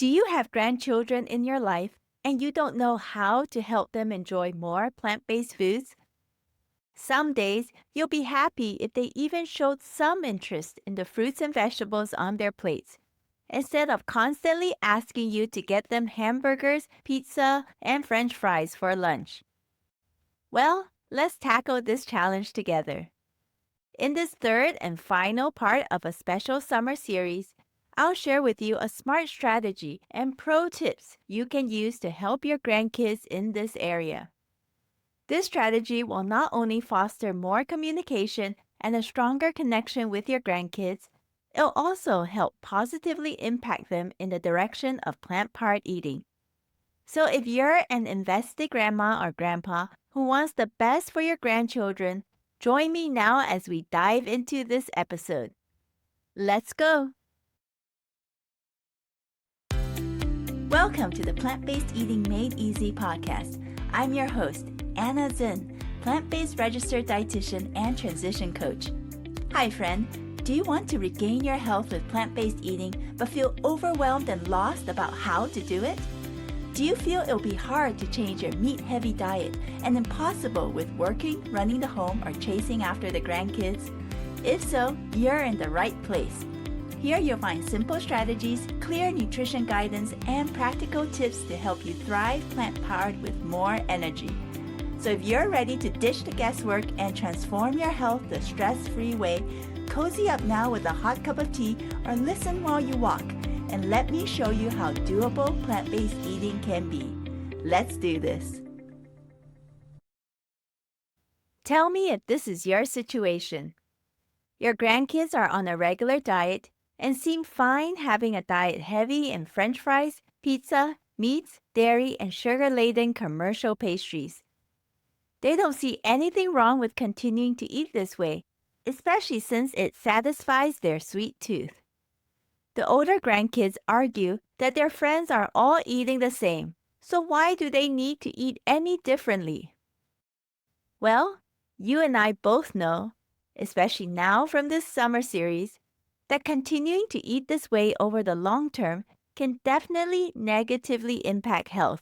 Do you have grandchildren in your life and you don't know how to help them enjoy more plant-based foods? Some days you'll be happy if they even showed some interest in the fruits and vegetables on their plates, instead of constantly asking you to get them hamburgers, pizza, and French fries for lunch. Well, let's tackle this challenge together. In this third and final part of a special summer series, I'll share with you a smart strategy and pro tips you can use to help your grandkids in this area. This strategy will not only foster more communication and a stronger connection with your grandkids, it'll also help positively impact them in the direction of plant-powered eating. So if you're an invested grandma or grandpa who wants the best for your grandchildren, join me now as we dive into this episode. Let's go! Welcome to the Plant-Based Eating Made Easy podcast. I'm your host, Anna Zinn, plant-based registered dietitian and transition coach. Hi friend, do you want to regain your health with plant-based eating but feel overwhelmed and lost about how to do it? Do you feel it'll be hard to change your meat-heavy diet and impossible with working, running the home, or chasing after the grandkids? If so, you're in the right place. Here you'll find simple strategies, clear nutrition guidance, and practical tips to help you thrive plant-powered with more energy. So if you're ready to ditch the guesswork and transform your health the stress-free way, cozy up now with a hot cup of tea or listen while you walk, and let me show you how doable plant-based eating can be. Let's do this. Tell me if this is your situation. Your grandkids are on a regular diet and seem fine having a diet heavy in French fries, pizza, meats, dairy, and sugar-laden commercial pastries. They don't see anything wrong with continuing to eat this way, especially since it satisfies their sweet tooth. The older grandkids argue that their friends are all eating the same, so why do they need to eat any differently? Well, you and I both know, especially now from this summer series, that continuing to eat this way over the long term can definitely negatively impact health.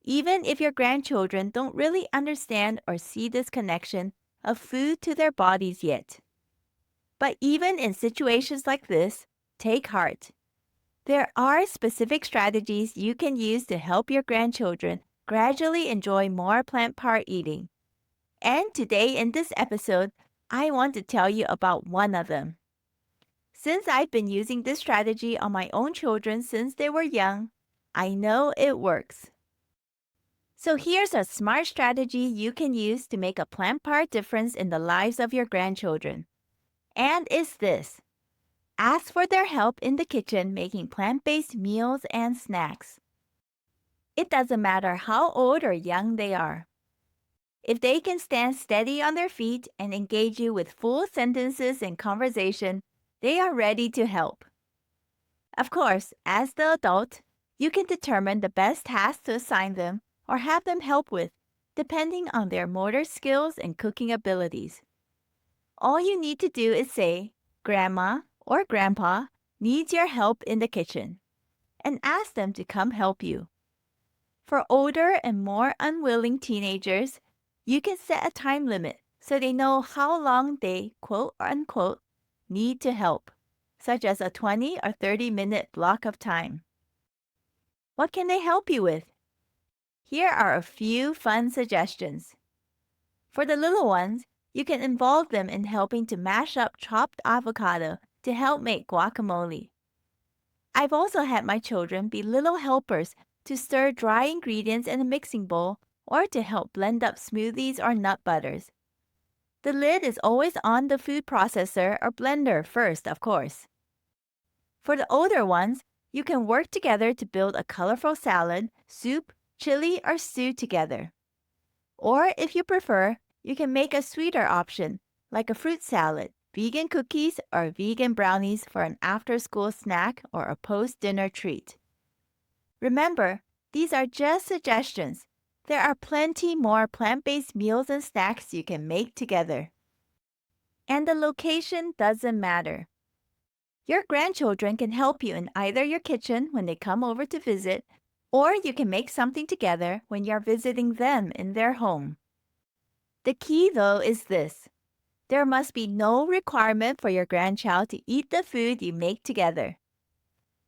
Even if your grandchildren don't really understand or see this connection of food to their bodies yet. But even in situations like this, take heart. There are specific strategies you can use to help your grandchildren gradually enjoy more plant-powered eating. And today in this episode, I want to tell you about one of them. Since I've been using this strategy on my own children since they were young, I know it works. So here's a smart strategy you can use to make a plant-powered difference in the lives of your grandchildren. And it's this. Ask for their help in the kitchen making plant-based meals and snacks. It doesn't matter how old or young they are. If they can stand steady on their feet and engage you with full sentences in conversation, they are ready to help. Of course, as the adult, you can determine the best task to assign them or have them help with, depending on their motor skills and cooking abilities. All you need to do is say, Grandma or Grandpa needs your help in the kitchen, and ask them to come help you. For older and more unwilling teenagers, you can set a time limit so they know how long they, quote unquote, need to help, such as a 20 or 30-minute block of time. What can they help you with? Here are a few fun suggestions. For the little ones, you can involve them in helping to mash up chopped avocado to help make guacamole. I've also had my children be little helpers to stir dry ingredients in a mixing bowl or to help blend up smoothies or nut butters. The lid is always on the food processor or blender first, of course. For the older ones, you can work together to build a colorful salad, soup, chili, or stew together. Or if you prefer, you can make a sweeter option, like a fruit salad, vegan cookies, or vegan brownies for an after-school snack or a post-dinner treat. Remember, these are just suggestions. There are plenty more plant-based meals and snacks you can make together. And the location doesn't matter. Your grandchildren can help you in either your kitchen when they come over to visit, or you can make something together when you're visiting them in their home. The key, though, is this: there must be no requirement for your grandchild to eat the food you make together.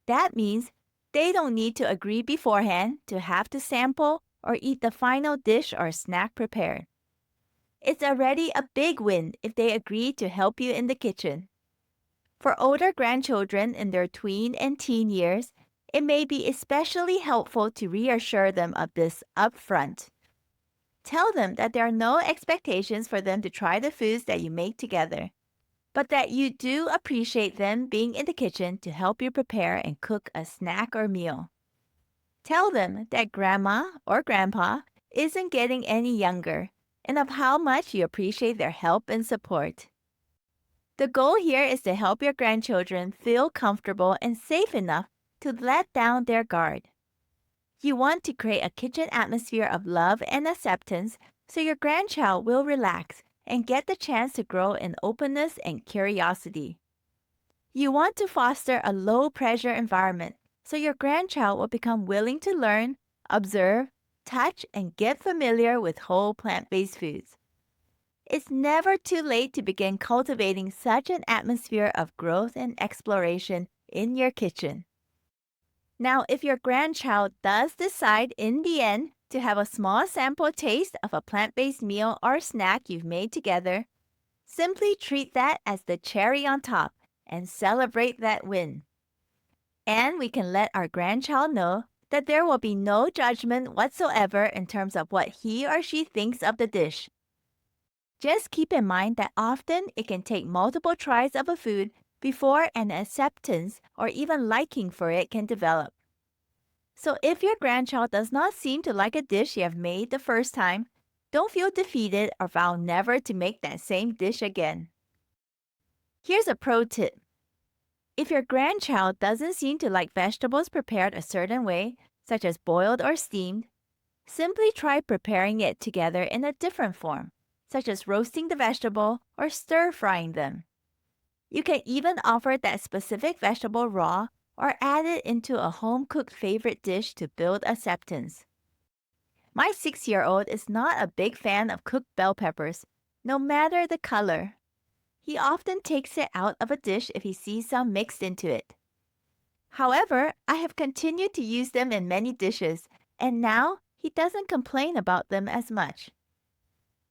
That means they don't need to agree beforehand to have to sample or eat the final dish or snack prepared. It's already a big win if they agree to help you in the kitchen. For older grandchildren in their tween and teen years, it may be especially helpful to reassure them of this up front. Tell them that there are no expectations for them to try the foods that you make together, but that you do appreciate them being in the kitchen to help you prepare and cook a snack or meal. Tell them that Grandma or Grandpa isn't getting any younger and of how much you appreciate their help and support. The goal here is to help your grandchildren feel comfortable and safe enough to let down their guard. You want to create a kitchen atmosphere of love and acceptance so your grandchild will relax and get the chance to grow in openness and curiosity. You want to foster a low-pressure environment so your grandchild will become willing to learn, observe, touch, and get familiar with whole plant-based foods. It's never too late to begin cultivating such an atmosphere of growth and exploration in your kitchen. Now, if your grandchild does decide in the end to have a small sample taste of a plant-based meal or snack you've made together, simply treat that as the cherry on top and celebrate that win. And we can let our grandchild know that there will be no judgment whatsoever in terms of what he or she thinks of the dish. Just keep in mind that often it can take multiple tries of a food before an acceptance or even liking for it can develop. So if your grandchild does not seem to like a dish you have made the first time, don't feel defeated or vow never to make that same dish again. Here's a pro tip. If your grandchild doesn't seem to like vegetables prepared a certain way, such as boiled or steamed, simply try preparing it together in a different form, such as roasting the vegetable or stir-frying them. You can even offer that specific vegetable raw or add it into a home-cooked favorite dish to build acceptance. My 6-year-old is not a big fan of cooked bell peppers, no matter the color. He often takes it out of a dish if he sees some mixed into it. However, I have continued to use them in many dishes, and now he doesn't complain about them as much.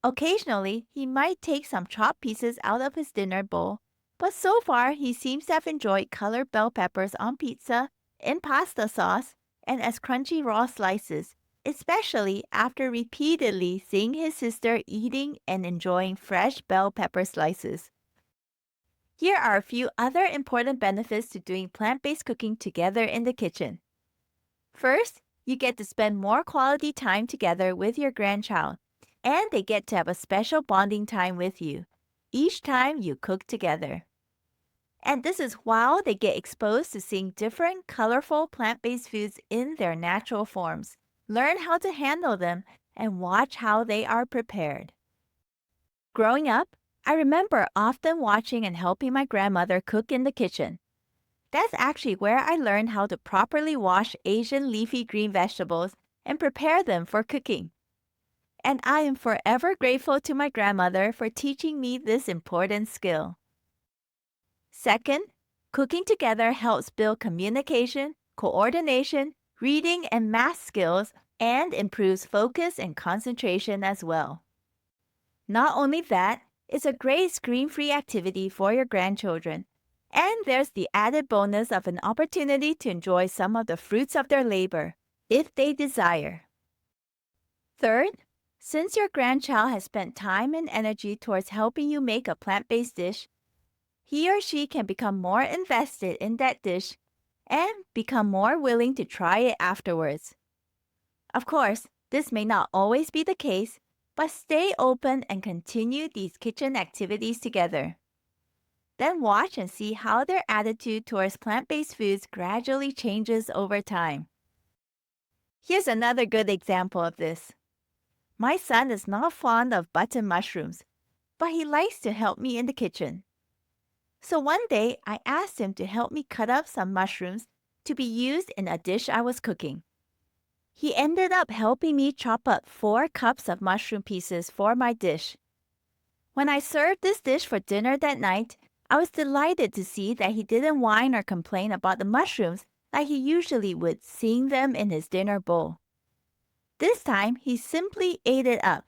Occasionally, he might take some chopped pieces out of his dinner bowl, but so far he seems to have enjoyed colored bell peppers on pizza, in pasta sauce, and as crunchy raw slices, especially after repeatedly seeing his sister eating and enjoying fresh bell pepper slices. Here are a few other important benefits to doing plant-based cooking together in the kitchen. First, you get to spend more quality time together with your grandchild, and they get to have a special bonding time with you each time you cook together. And this is while they get exposed to seeing different colorful plant-based foods in their natural forms, learn how to handle them, and watch how they are prepared. Growing up, I remember often watching and helping my grandmother cook in the kitchen. That's actually where I learned how to properly wash Asian leafy green vegetables and prepare them for cooking. And I am forever grateful to my grandmother for teaching me this important skill. Second, cooking together helps build communication, coordination, reading, and math skills, and improves focus and concentration as well. Not only that, it's a great screen-free activity for your grandchildren, and there's the added bonus of an opportunity to enjoy some of the fruits of their labor, if they desire. Third, since your grandchild has spent time and energy towards helping you make a plant-based dish, he or she can become more invested in that dish and become more willing to try it afterwards. Of course, this may not always be the case, but stay open and continue these kitchen activities together. Then watch and see how their attitude towards plant-based foods gradually changes over time. Here's another good example of this. My son is not fond of button mushrooms, but he likes to help me in the kitchen. So one day, I asked him to help me cut up some mushrooms to be used in a dish I was cooking. He ended up helping me chop up 4 cups of mushroom pieces for my dish. When I served this dish for dinner that night, I was delighted to see that he didn't whine or complain about the mushrooms like he usually would, seeing them in his dinner bowl. This time, he simply ate it up.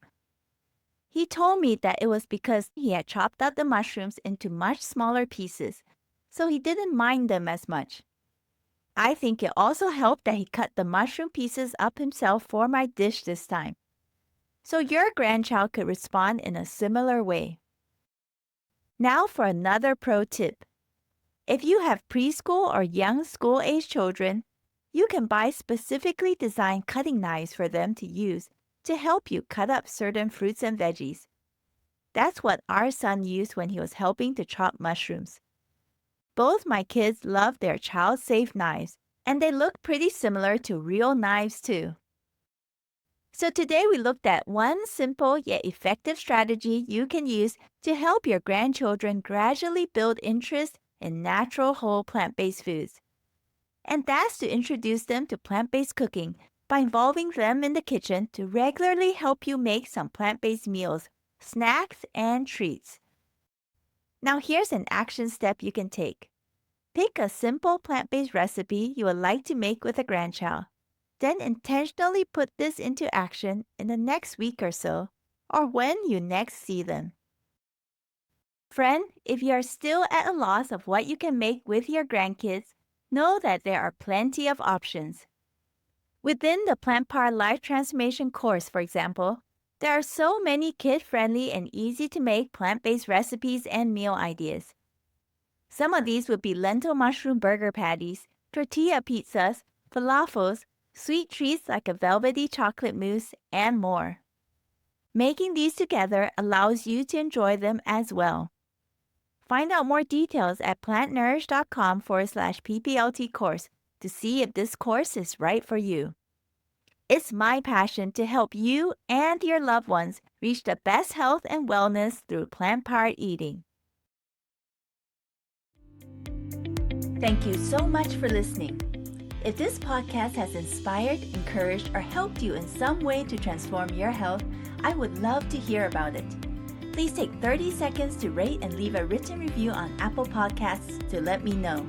He told me that it was because he had chopped up the mushrooms into much smaller pieces, so he didn't mind them as much. I think it also helped that he cut the mushroom pieces up himself for my dish this time. So your grandchild could respond in a similar way. Now for another pro tip. If you have preschool or young school-age children, you can buy specifically designed cutting knives for them to use to help you cut up certain fruits and veggies. That's what our son used when he was helping to chop mushrooms. Both my kids love their child-safe knives, and they look pretty similar to real knives too. So today we looked at one simple yet effective strategy you can use to help your grandchildren gradually build interest in natural whole plant-based foods. And that's to introduce them to plant-based cooking by involving them in the kitchen to regularly help you make some plant-based meals, snacks, and treats. Now here's an action step you can take. Pick a simple plant-based recipe you would like to make with a grandchild. Then intentionally put this into action in the next week or so, or when you next see them. Friend, if you are still at a loss of what you can make with your grandkids, know that there are plenty of options. Within the Plant Power Life Transformation course, for example, there are so many kid-friendly and easy-to-make plant-based recipes and meal ideas. Some of these would be lentil mushroom burger patties, tortilla pizzas, falafels, sweet treats like a velvety chocolate mousse, and more. Making these together allows you to enjoy them as well. Find out more details at plantnourish.com/PPLT course to see if this course is right for you. It's my passion to help you and your loved ones reach the best health and wellness through plant-powered eating. Thank you so much for listening. If this podcast has inspired, encouraged, or helped you in some way to transform your health, I would love to hear about it. Please take 30 seconds to rate and leave a written review on Apple Podcasts to let me know.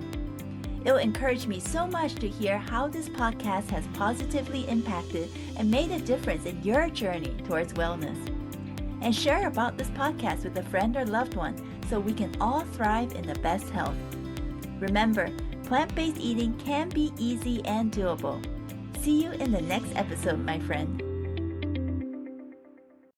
It will encourage me so much to hear how this podcast has positively impacted and made a difference in your journey towards wellness. And share about this podcast with a friend or loved one so we can all thrive in the best health. Remember, plant-based eating can be easy and doable. See you in the next episode, my friend.